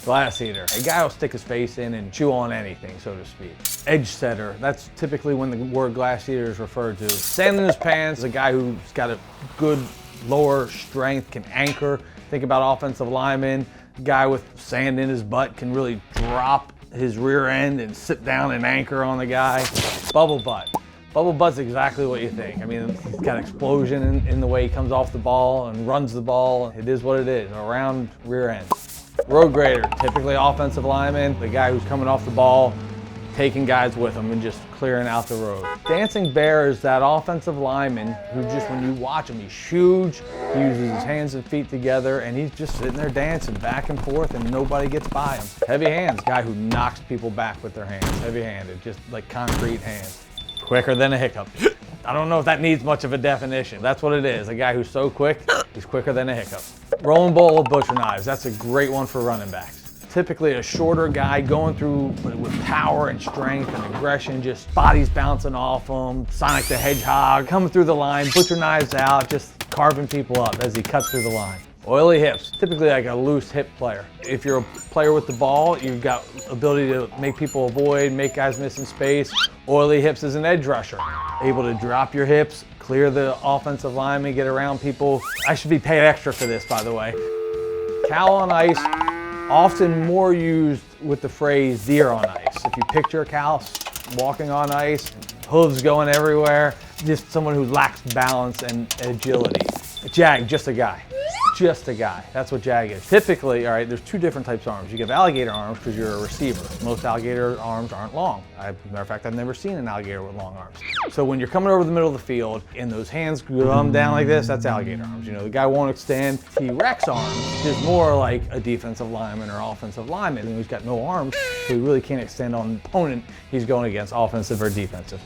Glass eater, a guy will stick his face in and chew on anything, so to speak. Edge setter, that's typically when the word glass eater is referred to. Sand in his pants, a guy who's got a good lower strength, can anchor. Think about offensive linemen, a guy with sand in his butt can really drop his rear end and sit down and anchor on the guy. Bubble butt. Bubble butt's exactly what you think. I mean, he's got explosion in the way he comes off the ball and runs the ball. It is what it is, a round rear end. Road grader, typically offensive lineman, the guy who's coming off the ball, taking guys with him and just clearing out the road. Dancing bear is that offensive lineman who just, when you watch him, he's huge, he uses his hands and feet together, and he's just sitting there dancing back and forth and nobody gets by him. Heavy hands, guy who knocks people back with their hands, heavy-handed, just like concrete hands. Quicker than a hiccup. I don't know if that needs much of a definition. That's what it is, a guy who's so quick, he's quicker than a hiccup. Rolling bowl of butcher knives, that's a great one for running backs. Typically a shorter guy going through with power and strength and aggression, just bodies bouncing off him. Sonic the Hedgehog coming through the line, butcher knives out, just carving people up as he cuts through the line. Oily hips, typically like a loose hip player. If you're a player with the ball, you've got ability to make people avoid, make guys miss in space. Oily hips is an edge rusher, able to drop your hips, clear the offensive lineman, get around people. I should be paid extra for this, by the way. Cow on ice, often more used with the phrase deer on ice. If you picture a cow walking on ice, hooves going everywhere, just someone who lacks balance and agility. A jag, just a guy. Just a guy. That's what jag is. Typically, all right, there's two different types of arms. You have alligator arms because you're a receiver. Most alligator arms aren't long. As a matter of fact, I've never seen an alligator with long arms. So when you're coming over the middle of the field and those hands come down like this, that's alligator arms. You know, the guy won't extend. T-Rex arms is more like a defensive lineman or offensive lineman who's got no arms, so he really can't extend on an opponent he's going against, offensive or defensive.